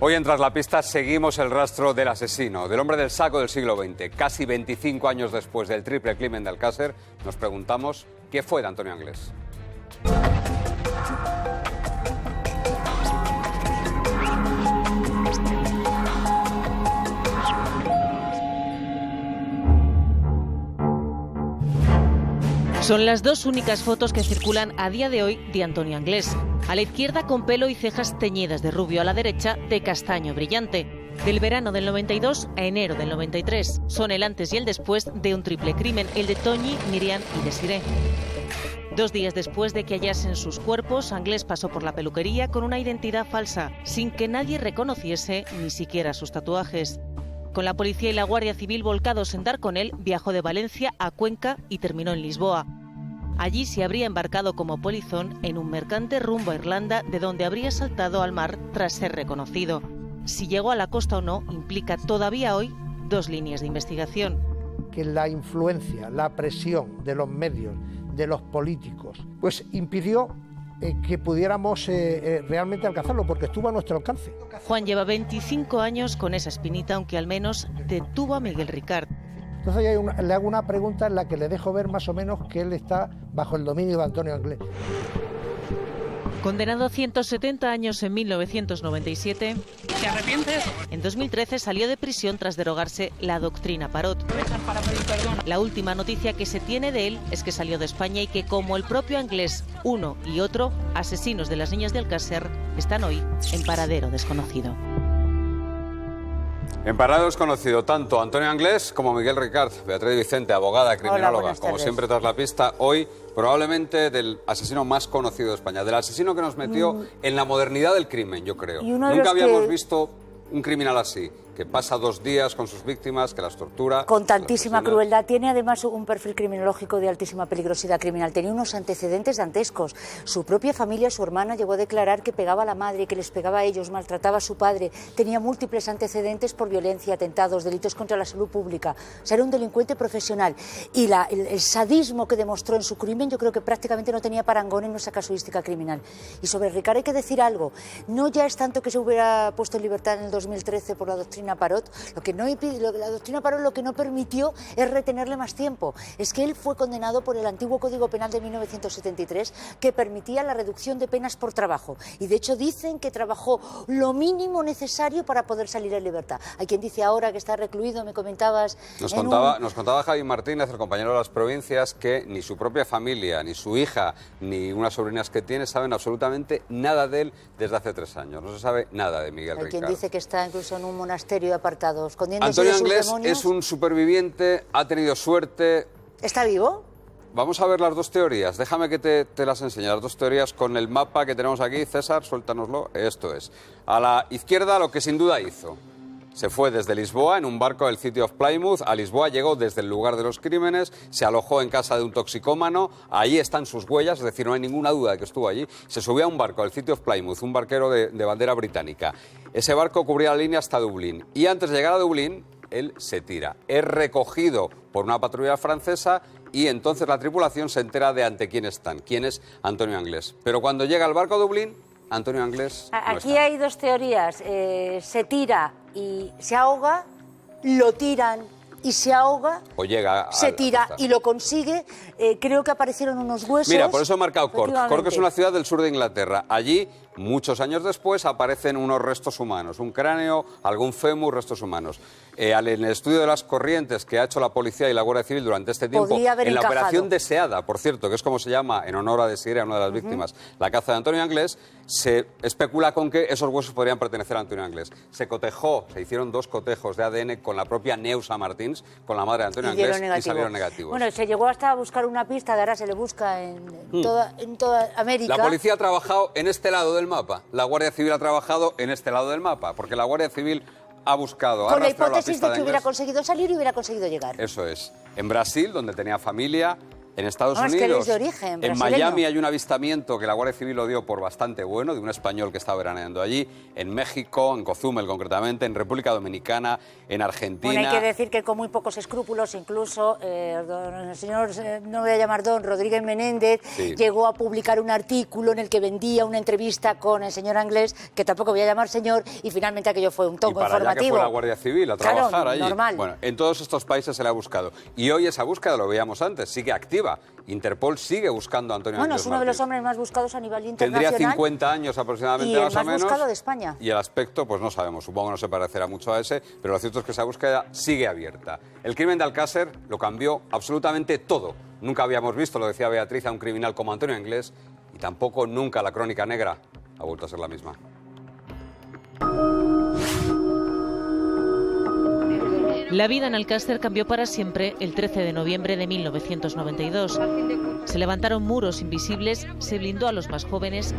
Hoy en Tras la Pista seguimos el rastro del asesino, del hombre del saco del siglo XX. Casi 25 años después del triple crimen de Alcácer, nos preguntamos qué fue de Antonio Anglés. Son las dos únicas fotos que circulan a día de hoy de Antonio Anglés. A la izquierda con pelo y cejas teñidas de rubio, a la derecha de castaño brillante. Del verano del 92 a enero del 93. Son el antes y el después de un triple crimen, el de Toñi, Miriam y Desiré. 2 días después de que hallasen sus cuerpos, Anglés pasó por la peluquería con una identidad falsa, sin que nadie reconociese ni siquiera sus tatuajes. Con la policía y la Guardia Civil volcados en dar con él, viajó de Valencia a Cuenca y terminó en Lisboa. Allí se habría embarcado como polizón en un mercante rumbo a Irlanda, de donde habría saltado al mar tras ser reconocido. Si llegó a la costa o no implica todavía hoy 2 líneas de investigación. Que la influencia, la presión de los medios, de los políticos, pues impidió que pudiéramos realmente alcanzarlo, porque estuvo a nuestro alcance. Juan lleva 25 años con esa espinita, aunque al menos detuvo a Miguel Ricard. Entonces le hago una pregunta en la que le dejo ver más o menos que él está bajo el dominio de Antonio Anglés. Condenado a 170 años en 1997, ¿te arrepientes? En 2013 salió de prisión tras derogarse la doctrina Parot. La última noticia que se tiene de él es que salió de España y que, como el propio Anglés, uno y otro, asesinos de las niñas de Alcácer, están hoy en paradero desconocido. En paradero desconocido tanto Antonio Anglés como Miguel Ricard. Beatriz Vicente, abogada, criminóloga. Hola, como siempre, Tras la Pista, hoy probablemente del asesino más conocido de España, del asesino que nos metió en la modernidad del crimen, yo creo. Nunca habíamos visto un criminal así, que pasa 2 días con sus víctimas, que las tortura. Con tantísima crueldad. Tiene además un perfil criminológico de altísima peligrosidad criminal. Tenía unos antecedentes dantescos. Su propia familia, su hermana, llegó a declarar que pegaba a la madre, que les pegaba a ellos, maltrataba a su padre. Tenía múltiples antecedentes por violencia, atentados, delitos contra la salud pública. O sea, era un delincuente profesional. Y el sadismo que demostró en su crimen, yo creo que prácticamente no tenía parangón en nuestra casuística criminal. Y sobre Ricard hay que decir algo. No ya es tanto que se hubiera puesto en libertad en el 2013 por la doctrina Parot. La doctrina Parot lo que no permitió es retenerle más tiempo. Es que él fue condenado por el antiguo Código Penal de 1973, que permitía la reducción de penas por trabajo. Y de hecho dicen que trabajó lo mínimo necesario para poder salir en libertad. Hay quien dice ahora que está recluido, me comentabas. Nos contaba Javi Martínez, el compañero de las provincias, que ni su propia familia, ni su hija, ni unas sobrinas que tiene saben absolutamente nada de él desde hace 3 años. No se sabe nada de Miguel Ricard. Hay quien dice que está incluso en un monasterio apartado, escondiéndose Antonio de sus Anglés demonios. es un superviviente, ha tenido suerte. ¿Está vivo? Vamos a ver las 2 teorías. Déjame que te las enseñe. Las 2 teorías con el mapa que tenemos aquí. César, suéltanoslo. Esto es. A la izquierda, lo que sin duda hizo. Se fue desde Lisboa en un barco del City of Plymouth. A Lisboa llegó desde el lugar de los crímenes, se alojó en casa de un toxicómano. Ahí están sus huellas, es decir, no hay ninguna duda de que estuvo allí. Se subió a un barco del City of Plymouth, un barquero de bandera británica. Ese barco cubría la línea hasta Dublín. Y antes de llegar a Dublín, él se tira. Es recogido por una patrulla francesa y entonces la tripulación se entera de ante quién están. ¿Quién es Antonio Anglés? Pero cuando llega al barco a Dublín, Antonio Anglés no Aquí está. hay 2 teorías. Se tira y se ahoga, lo tiran y se ahoga, O llega se tira a costa. y lo consigue. Creo que aparecieron unos huesos. Mira, por eso he marcado Cork. Efectivamente. Cork es una ciudad del sur de Inglaterra. Allí, muchos años después, aparecen unos restos humanos, un cráneo, algún fémur, restos humanos. En el estudio de las corrientes que ha hecho la policía y la Guardia Civil durante este tiempo, Podría haber en la encajado. operación Deseada, por cierto, que es como se llama en honor a Desiré, a una de las víctimas, la caza de Antonio Anglés, se especula con que esos huesos podrían pertenecer a Antonio Anglés. Se cotejó, se hicieron 2 cotejos de ADN con la propia Neusa Martins, con la madre de Antonio Anglés, y salieron negativos. Bueno, se llegó hasta a buscar una pista, que ahora se le busca en toda América. La policía ha trabajado en este lado del mapa, la Guardia Civil ha trabajado en este lado del mapa, porque la Guardia Civil ha buscado, con la arrastrado hipótesis pista de que hubiera Anglés. conseguido salir y hubiera conseguido llegar. Eso es. En Brasil, donde tenía familia, En Estados No, es que Unidos, él es de origen en brasileño. Miami hay un avistamiento que la Guardia Civil lo dio por bastante bueno, de un español que estaba veraneando allí, en México, en Cozumel concretamente, en República Dominicana, en Argentina. Bueno, hay que decir que con muy pocos escrúpulos, incluso el señor, no voy a llamar don, Rodríguez Menéndez, Sí. llegó a publicar un artículo en el que vendía una entrevista con el señor Anglés, que tampoco voy a llamar señor, y finalmente aquello fue un tongo y para allá que informativo. fue la Guardia Civil a Claro, trabajar allí. normal. Bueno, en todos estos países se le ha buscado. Y hoy esa búsqueda, lo veíamos antes, sigue activa. Interpol sigue buscando a Antonio Bueno, Anglés es uno de los Martín. hombres más buscados a nivel Tendría internacional. 50 años aproximadamente, y el más o más menos. buscado de España. Y el aspecto, pues no sabemos, supongo que no se parecerá mucho a ese, pero lo cierto es que esa búsqueda sigue abierta. El crimen de Alcácer lo cambió absolutamente todo. Nunca habíamos visto, lo decía Beatriz, a un criminal como Antonio Anglés, y tampoco nunca la crónica negra ha vuelto a ser la misma. La vida en Alcácer cambió para siempre el 13 de noviembre de 1992. Se levantaron muros invisibles, se blindó a los más jóvenes.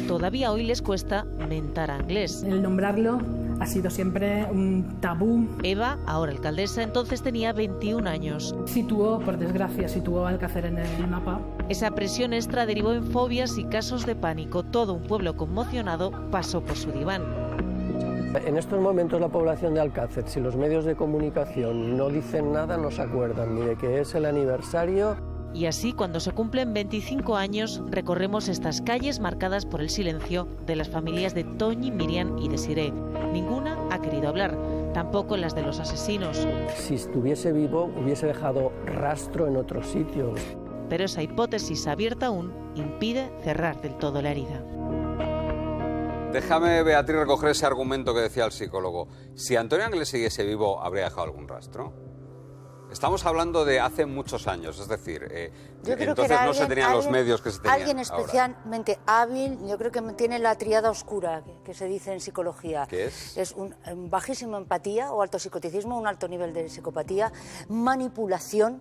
Todavía hoy les cuesta mentar a Anglés. El nombrarlo ha sido siempre un tabú. Eva, ahora alcaldesa, entonces tenía 21 años. Por desgracia, situó a Alcácer en el mapa. Esa presión extra derivó en fobias y casos de pánico. Todo un pueblo conmocionado pasó por su diván. En estos momentos la población de Alcácer, si los medios de comunicación no dicen nada, no se acuerdan ni de que es el aniversario. Y así, cuando se cumplen 25 años, recorremos estas calles marcadas por el silencio de las familias de Toñi, Miriam y Desiré. Ninguna ha querido hablar, tampoco las de los asesinos. Si estuviese vivo, hubiese dejado rastro en otros sitios. Pero esa hipótesis abierta aún impide cerrar del todo la herida. Déjame, Beatriz, recoger ese argumento que decía el psicólogo. Si Antonio Anglés siguiese vivo, ¿habría dejado algún rastro? Estamos hablando de hace muchos años, es decir, Yo creo entonces que no se tenían los medios que se tenían Alguien ahora. especialmente hábil, yo creo que tiene la tríada oscura que se dice en psicología. ¿Qué es? Es un bajísima empatía o alto psicoticismo, un alto nivel de psicopatía, manipulación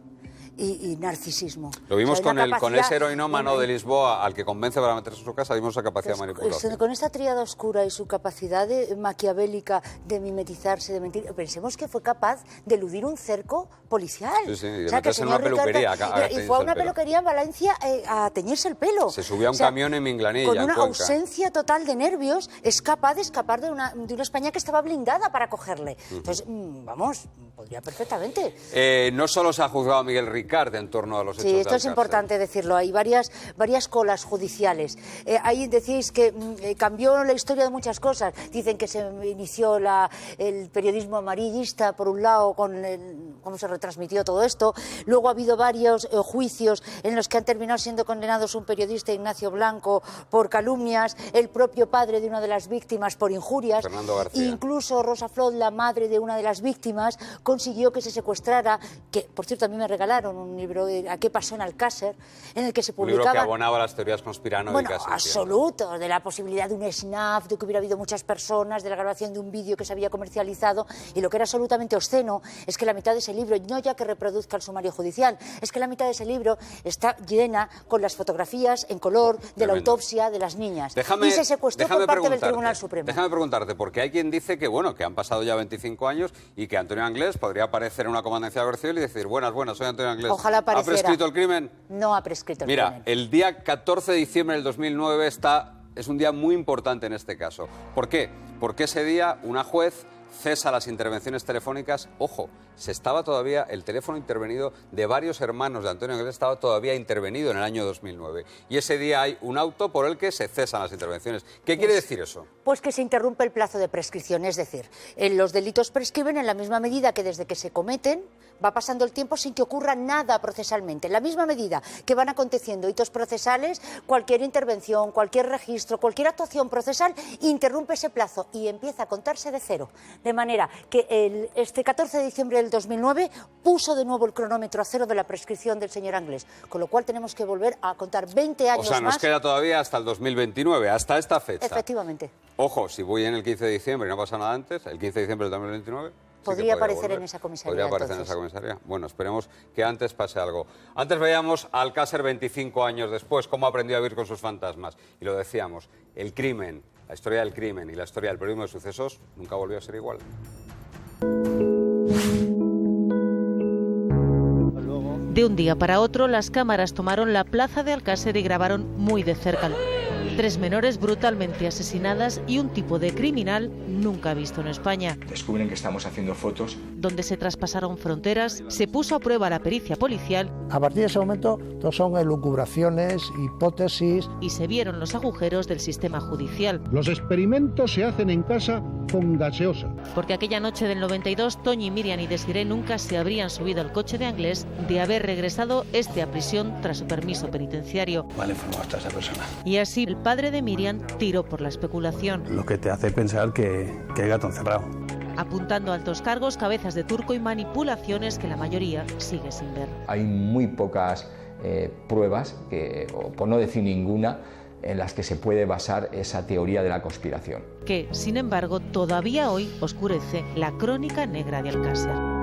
y narcisismo. Lo vimos O sea, hay una con capacidad- ese heroinómano de Lisboa al que convence para meterse en su casa, vimos esa capacidad de manipulación. Con esta tríada oscura y su capacidad maquiavélica de mimetizarse, de mentir, pensemos que fue capaz de eludir un cerco policial. Sí, sí, y de O sea, que el meterse en una señor peluquería Ricardo- a y teñirse fue a el una pelo. peluquería en Valencia a teñirse el pelo. Se subió a un O sea, camión en Minglanilla, con en una Cuenca. ausencia total de nervios, es capaz de escapar de una España que estaba blindada para cogerle. Entonces, vamos, podría perfectamente. No solo se ha juzgado a Miguel Ricard en torno a los hechos Sí, de esto es Alcácer. importante decirlo. Hay varias colas judiciales. Ahí decís que cambió la historia de muchas cosas. Dicen que se inició el periodismo amarillista, por un lado, con cómo se retransmitió todo esto. Luego ha habido varios juicios en los que han terminado siendo condenados un periodista, Ignacio Blanco, por calumnias, el propio padre de una de las víctimas por injurias. Fernando García. Incluso Rosa Flot, la madre de una de las víctimas, consiguió que se secuestrara, que por cierto a mí me regalaron un libro ¿A qué pasó en Alcácer?, en el que se Un libro que publicaba... abonaba las teorías conspiranoicas. Bueno, absoluto, de la posibilidad de un snap, de que hubiera habido muchas personas, de la grabación de un vídeo que se había comercializado, y lo que era absolutamente obsceno es que la mitad de ese libro, no ya que reproduzca el sumario judicial, es que la mitad de ese libro está llena con las fotografías en color de la Tremendo. autopsia de las niñas. Déjame, y se secuestró por parte del Tribunal Supremo. Déjame preguntarte, porque hay quien dice que, bueno, que han pasado ya 25 años y que Antonio Anglés podría aparecer en una comandancia de la Guardia Civil y decir, buenas, soy Antonio Anglés. Ojalá ¿Ha apareciera. prescrito el crimen? No ha prescrito el Mira, crimen. el día 14 de diciembre del 2009 es un día muy importante en este caso. ¿Por qué? Porque ese día una juez cesa las intervenciones telefónicas. Ojo, el teléfono intervenido de varios hermanos de Antonio Anglés estaba todavía intervenido en el año 2009. Y ese día hay un auto por el que se cesan las intervenciones. ¿Qué quiere decir eso? Pues que se interrumpe el plazo de prescripción, es decir, los delitos prescriben en la misma medida que desde que se cometen va pasando el tiempo sin que ocurra nada procesalmente. En la misma medida que van aconteciendo hitos procesales, cualquier intervención, cualquier registro, cualquier actuación procesal interrumpe ese plazo y empieza a contarse de cero. De manera que este 14 de diciembre del 2009 puso de nuevo el cronómetro a cero de la prescripción del señor Anglés, con lo cual tenemos que volver a contar 20 años O sea, nos más. queda todavía hasta el 2029, hasta esta fecha. Efectivamente. Ojo, si voy en el 15 de diciembre y no pasa nada antes, el 15 de diciembre del 2029... sí que Podría aparecer volver. en esa comisaría, Podría aparecer entonces. en esa comisaría. Bueno, esperemos que antes pase algo. Antes veíamos a Alcácer 25 años después, cómo aprendió a vivir con sus fantasmas. Y lo decíamos, el crimen, la historia del crimen y la historia del periodismo de sucesos nunca volvió a ser igual. De un día para otro, las cámaras tomaron la plaza de Alcácer y grabaron muy de cerca 3 menores brutalmente asesinadas y un tipo de criminal nunca visto en España. Descubren que estamos haciendo fotos. Donde se traspasaron fronteras, se puso a prueba la pericia policial. A partir de ese momento, todo son elucubraciones, hipótesis. Y se vieron los agujeros del sistema judicial. Los experimentos se hacen en casa con gaseosa. Porque aquella noche del 92, Toñi, Miriam y Desiré nunca se habrían subido al coche de Anglés de haber regresado a prisión tras su permiso penitenciario. Mal informado está esa persona. Y así el padre de Miriam tiró por la especulación. Lo que te hace pensar que hay gato encerrado. Apuntando altos cargos, cabezas de turco y manipulaciones que la mayoría sigue sin ver. Hay muy pocas pruebas, o por no decir ninguna, en las que se puede basar esa teoría de la conspiración. Que, sin embargo, todavía hoy oscurece la crónica negra de Alcácer.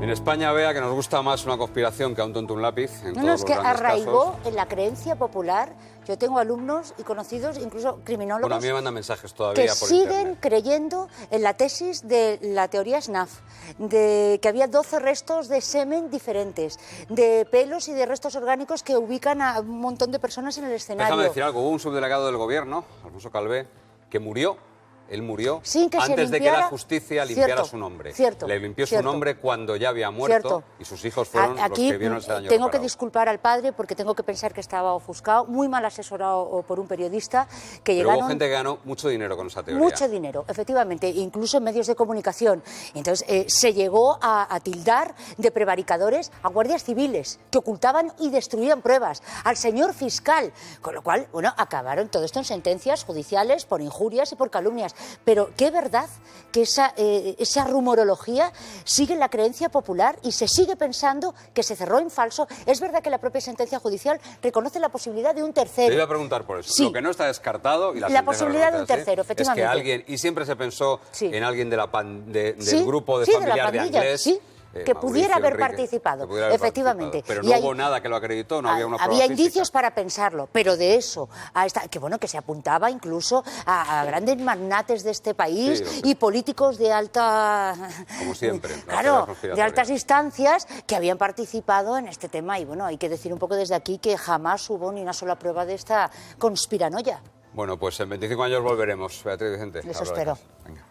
En España, vea que nos gusta más una conspiración que a un tonto un lápiz. No, es que arraigó en la creencia popular. Yo tengo alumnos y conocidos, incluso criminólogos, bueno, a mí me mandan mensajes todavía que por siguen internet creyendo en la tesis de la teoría SNAF, de que había 12 restos de semen diferentes, de pelos y de restos orgánicos que ubican a un montón de personas en el escenario. Déjame decir algo, hubo un subdelegado del gobierno, Alfonso Calvé, que murió. Él murió antes de que la justicia limpiara su nombre. Le limpió su nombre cuando ya había muerto y sus hijos fueron los que vieron ese daño. Tengo que disculpar al padre porque tengo que pensar que estaba ofuscado, muy mal asesorado por un periodista. Pero hubo gente que ganó mucho dinero con esa teoría. Mucho dinero, efectivamente, incluso en medios de comunicación. Entonces se llegó a tildar de prevaricadores a guardias civiles que ocultaban y destruían pruebas, al señor fiscal, con lo cual, bueno, acabaron todo esto en sentencias judiciales por injurias y por calumnias. Pero qué verdad que esa rumorología sigue en la creencia popular y se sigue pensando que se cerró en falso. Es verdad que la propia sentencia judicial reconoce la posibilidad de un tercero. Te iba a preguntar por eso. Sí. Lo que no está descartado, y la posibilidad de un tercero, efectivamente. Es que alguien, y siempre se pensó en alguien del grupo de sí, familiar de Anglés. Sí. Que pudiera haber participado, efectivamente. Pero no hubo nada que lo acreditó, no había una prueba Había física. indicios para pensarlo, pero de eso, que se apuntaba incluso a grandes magnates de este país y políticos de alta... Como siempre. Claro, de altas instancias que habían participado en este tema. Y bueno, hay que decir un poco desde aquí que jamás hubo ni una sola prueba de esta conspiranoia. Bueno, pues en 25 años volveremos, Beatriz Vicente. Les espero. Venga.